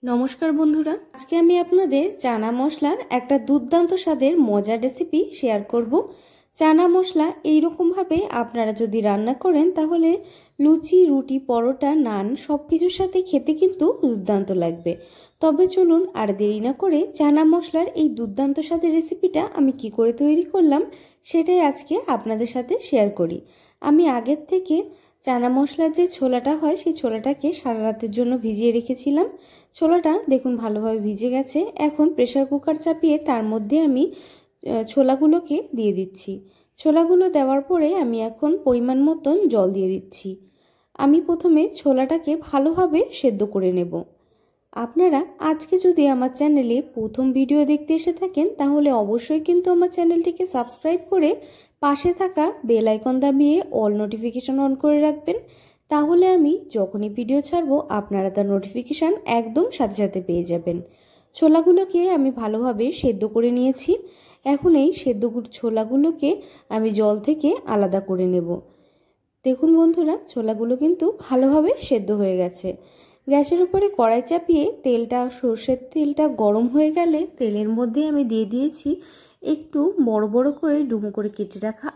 নমস্কার বন্ধুরা, আজকে আমি আপনাদের চানা মশলার একটা দুর্দান্ত স্বাদের মজার রেসিপি শেয়ার করব। চানা মশলা এইরকমভাবে আপনারা যদি রান্না করেন তাহলে লুচি, রুটি, পরোটা, নান সব কিছুর সাথে খেতে কিন্তু দুর্দান্ত লাগবে। তবে চলুন আর দেরি না করে চানা মশলার এই দুর্দান্ত স্বাদের রেসিপিটা আমি কি করে তৈরি করলাম সেটাই আজকে আপনাদের সাথে শেয়ার করি। আমি আগের থেকে চানা মশলার যে ছোলাটা হয় সেই ছোলাটাকে সারা রাতের জন্য ভিজিয়ে রেখেছিলাম। ছোলাটা দেখুন ভালোভাবে ভিজে গেছে। এখন প্রেসার কুকার চাপিয়ে তার মধ্যে আমি ছোলাগুলোকে দিয়ে দিচ্ছি। ছোলাগুলো দেওয়ার পরে আমি এখন পরিমাণ মতন জল দিয়ে দিচ্ছি। আমি প্রথমে ছোলাটাকে ভালোভাবে সেদ্ধ করে নেব। আপনারা আজকে যদি আমার চ্যানেলে প্রথম ভিডিও দেখতে এসে থাকেন তাহলে অবশ্যই কিন্তু আমার চ্যানেলটিকে সাবস্ক্রাইব করে পাশে থাকা বেল আইকন দাবিয়ে অল নোটিফিকেশন অন করে রাখবেন। তাহলে আমি যখনই ভিডিও ছাড়বো আপনারা তার নোটিফিকেশান একদম সাথে সাথে পেয়ে যাবেন। ছোলাগুলোকে আমি ভালোভাবে সেদ্ধ করে নিয়েছি। এখন এই সেদ্ধ ছোলাগুলোকে আমি জল থেকে আলাদা করে নেব। দেখুন বন্ধুরা, ছোলাগুলো কিন্তু ভালোভাবে সেদ্ধ হয়ে গেছে। গ্যাসের উপরে কড়াই চাপিয়ে সর্ষের তেলটা গরম হয়ে গেলে তেলের মধ্যে আমি দিয়ে দিয়েছি একটু বড় বড় করে ডুমো করে কেটে রাখা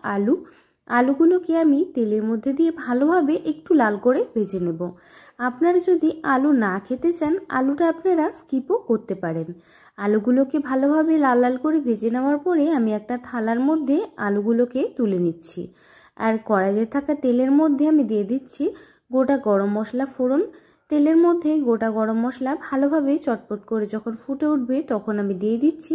আলুগুলোকে আমি তেলের মধ্যে দিয়ে ভালোভাবে একটু লাল করে ভেজে নেব। আপনারা যদি আলু না খেতে চান আলুটা আপনারা স্কিপও করতে পারেন। আলুগুলোকে ভালোভাবে লাল লাল করে ভেজে নেওয়ার পরে আমি একটা থালার মধ্যে আলুগুলোকে তুলে নিচ্ছি। আর কড়াইতে থাকা তেলের মধ্যে আমি দিয়ে দিচ্ছি গোটা গরম মশলা ফোড়ন। তেলের মধ্যে গোটা গরম মশলা ভালোভাবে চটপট করে যখন ফুটে উঠবে তখন আমি দিয়ে দিচ্ছি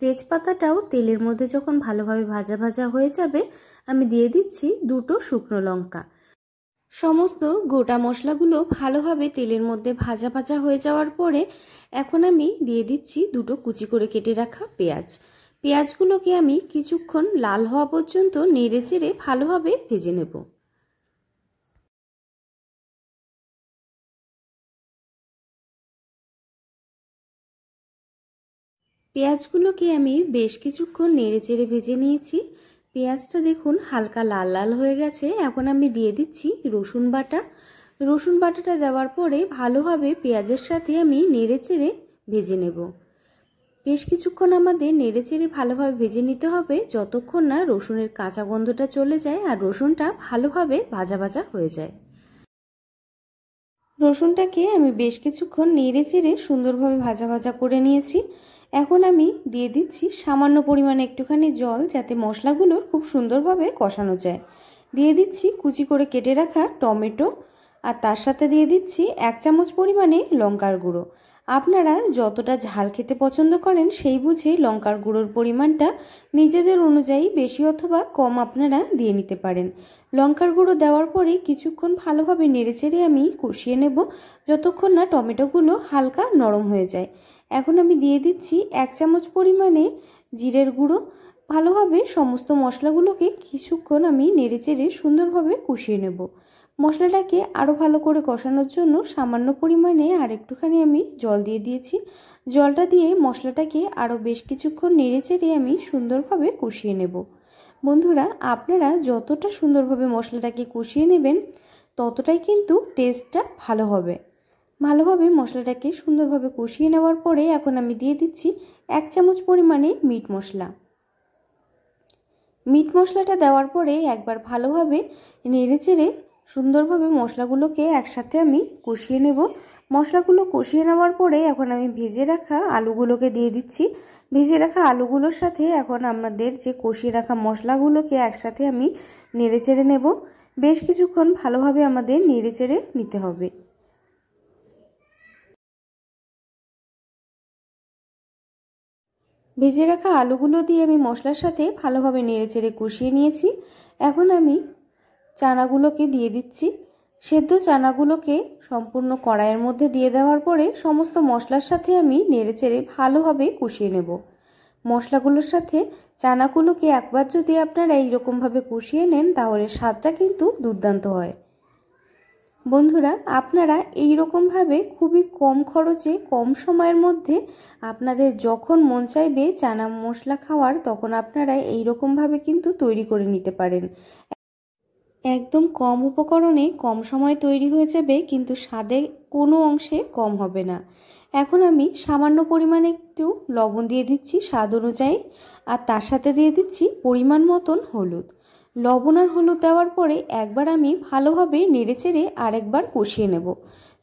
তেজপাতাটাও তেলের মধ্যে যখন ভালোভাবে ভাজা ভাজা হয়ে যাবে আমি দিয়ে দিচ্ছি দুটো শুকনো লঙ্কা। সমস্ত গোটা মশলাগুলো ভালোভাবে তেলের মধ্যে ভাজা ভাজা হয়ে যাওয়ার পরে এখন আমি দিয়ে দিচ্ছি দুটো কুচি করে কেটে রাখা পেঁয়াজগুলোকে আমি কিছুক্ষণ লাল হওয়া পর্যন্ত নেড়ে চেড়ে ভালোভাবে ভেজে নেব। পেঁয়াজগুলোকে আমি বেশ কিছুক্ষণ নেড়ে চেড়ে ভেজে নিয়েছি। পেঁয়াজটা দেখুন হালকা লাল লাল হয়ে গেছে। এখন আমি দিয়ে দিচ্ছি রসুন বাটাটা দেওয়ার পরে ভালোভাবে পেঁয়াজের সাথে আমি নেড়ে চেড়ে ভেজে নেব। বেশ কিছুক্ষণ আমাদের নেড়ে চেড়ে ভালোভাবে ভেজে নিতে হবে যতক্ষণ না রসুনের কাঁচা গন্ধটা চলে যায় আর রসুনটা ভালোভাবে ভাজা ভাজা হয়ে যায়। রসুনটাকে আমি বেশ কিছুক্ষণ নেড়ে চেড়ে সুন্দরভাবে ভাজা ভাজা করে নিয়েছি। এখন আমি দিয়ে দিচ্ছি সামান্য পরিমাণে একটুখানি জল যাতে মশলাগুলো খুব সুন্দরভাবে কষানো যায়। দিয়ে দিচ্ছি কুচি করে কেটে রাখা টমেটো আর তার সাথে দিয়ে দিচ্ছি 1 চামচ পরিমাণে লঙ্কার গুঁড়ো। আপনারা যতটা ঝাল খেতে পছন্দ করেন সেই বুঝে লঙ্কার গুঁড়োর পরিমাণটা নিজেদের অনুযায়ী বেশি অথবা কম আপনারা দিয়ে নিতে পারেন। লঙ্কার গুঁড়ো দেওয়ার পরে কিছুক্ষণ ভালোভাবে নেড়েচেড়ে আমি কষিয়ে নেব যতক্ষণ না টমেটোগুলো হালকা নরম হয়ে যায়। এখন আমি দিয়ে দিচ্ছি 1 চামচ পরিমাণে জিরের গুঁড়ো। ভালোভাবে সমস্ত মশলাগুলোকে কিছুক্ষণ আমি নেড়েচেড়ে সুন্দরভাবে কষিয়ে নেব। মশলাটাকে আরও ভালো করে কষানোর জন্য সামান্য পরিমাণে আর একটুখানি আমি জল দিয়ে দিয়েছি। জলটা দিয়ে মশলাটাকে আরও বেশ কিছুক্ষণ নেড়েচেড়ে আমি সুন্দরভাবে কষিয়ে নেব। বন্ধুরা, আপনারা যতটা সুন্দরভাবে মশলাটাকে কষিয়ে নেবেন ততটাই কিন্তু টেস্টটা ভালো হবে। ভালোভাবে মশলাটাকে সুন্দরভাবে কষিয়ে নেওয়ার পরে এখন আমি দিয়ে দিচ্ছি 1 চামচ পরিমাণে মিট মশলাটা দেওয়ার পরে একবার ভালোভাবে নেড়েচেড়ে সুন্দরভাবে মশলাগুলোকে একসাথে আমি কষিয়ে নেব। মশলাগুলো কষিয়ে নেওয়ার পরে এখন আমি ভেজে রাখা আলুগুলোকে দিয়ে দিচ্ছি। ভেজে রাখা আলুগুলোর সাথে এখন আমাদের যে কষিয়ে রাখা মশলাগুলোকে একসাথে আমি নেড়েচেড়ে নেব। বেশ কিছুক্ষণ ভালোভাবে আমাদের নেড়েচেড়ে নিতে হবে। ভেজে রাখা আলুগুলো দিয়ে আমি মশলার সাথে ভালোভাবে নেড়েচেড়ে কষিয়ে নিয়েছি। এখন আমি চানাগুলোকে দিয়ে দিচ্ছি। সেদ্ধ চানাগুলোকে সম্পূর্ণ কড়াইয়ের মধ্যে দিয়ে দেওয়ার পরে সমস্ত মশলার সাথে আমি নেড়েচেড়ে ভালোভাবে কষিয়ে নেব। মশলাগুলোর সাথে চানাগুলোকে একবার যদি আপনারা এইরকমভাবে কষিয়ে নেন তাহলে স্বাদটা কিন্তু দুর্দান্ত হয়। বন্ধুরা, আপনারা এই রকমভাবে খুবই কম খরচে কম সময়ের মধ্যে আপনাদের যখন মন চাইবে চানা মশলা খাওয়ার তখন আপনারা এই রকমভাবে কিন্তু তৈরি করে নিতে পারেন। একদম কম উপকরণে কম সময় তৈরি হয়ে যাবে, কিন্তু স্বাদে কোনো অংশে কম হবে না। এখন আমি সামান্য পরিমাণে একটু লবণ দিয়ে দিচ্ছি স্বাদ অনুযায়ী, আর তার সাথে দিয়ে দিচ্ছি পরিমাণ মতন হলুদ। লবণ আর হলুদ দেওয়ার পরে একবার আমি ভালোভাবে নেড়েচেড়ে আরেকবার কষিয়ে নেব।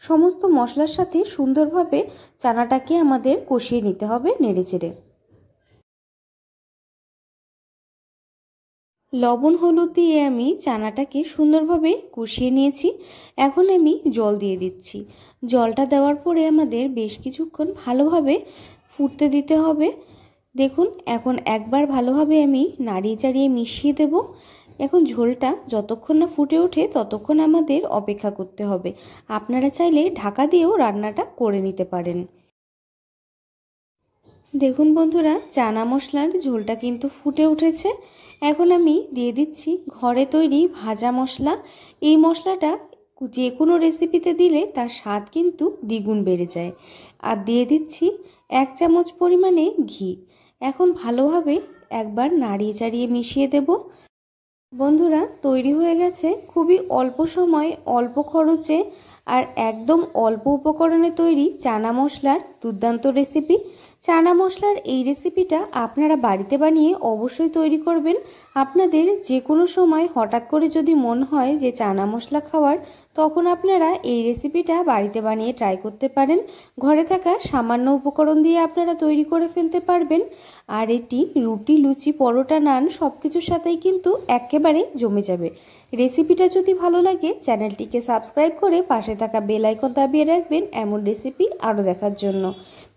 সমস্ত মশলার সাথে সুন্দরভাবে চানাটাকে আমাদের কষিয়ে নিতে হবে নেড়েচেড়ে। লবণ হলুদ দিয়ে আমি চানাটাকে সুন্দরভাবে কষিয়ে নিয়েছি। এখন আমি জল দিয়ে দিচ্ছি। জলটা দেওয়ার পরে আমাদের বেশ কিছুক্ষণ ভালোভাবে ফুটতে দিতে হবে। দেখুন, এখন একবার ভালোভাবে আমি নাড়িয়ে চাড়িয়ে মিশিয়ে দেব। এখন ঝোলটা যতক্ষণ না ফুটে ওঠে ততক্ষণ আমাদের অপেক্ষা করতে হবে। আপনারা চাইলে ঢাকা দিয়েও রান্নাটা করে নিতে পারেন। দেখুন বন্ধুরা, চানা মশলার ঝোলটা কিন্তু ফুটে উঠেছে। এখন আমি দিয়ে দিচ্ছি ঘরে তৈরি ভাজা মশলা। এই মশলাটা যে কোনো রেসিপিতে দিলে তার স্বাদ কিন্তু দ্বিগুণ বেড়ে যায়। আর দিয়ে দিচ্ছি 1 চামচ পরিমাণে ঘি। এখন ভালোভাবে একবার নাড়িয়ে চাড়িয়ে মিশিয়ে দেব। বন্ধুরা, তৈরি হয়ে গেছে খুবই অল্প সময় অল্প খরচে আর একদম অল্প উপকরণে তৈরি চানা মশলার দুর্দান্ত রেসিপি। চানা মশলার এই রেসিপিটা আপনারা বাড়িতে বানিয়ে অবশ্যই তৈরি করবেন। আপনাদের যে কোনো সময় হঠাৎ করে যদি মন হয় যে চানা মশলা খাওয়ার, তখন আপনারা এই রেসিপিটা বাড়িতে বানিয়ে ট্রাই করতে পারেন। ঘরে থাকা সামান্য উপকরণ দিয়ে আপনারা তৈরি করে ফেলতে পারবেন। আর এটি রুটি, লুচি, পরোটা, নান সব কিছুর সাথেই কিন্তু একেবারে জমে যাবে। রেসিপিটা যদি ভালো লাগে চ্যানেলটিকে সাবস্ক্রাইব করে পাশে থাকা বেল আইকন দাবিয়ে রাখবেন এমন রেসিপি আরও দেখার জন্য।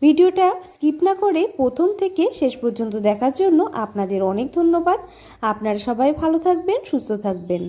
ভিডিওটা স্কিপ না করে প্রথম থেকে শেষ পর্যন্ত দেখার জন্য আপনাদের অনেক ধন্যবাদ। আপনারা সবাই ভালো থাকবেন, সুস্থ থাকবেন।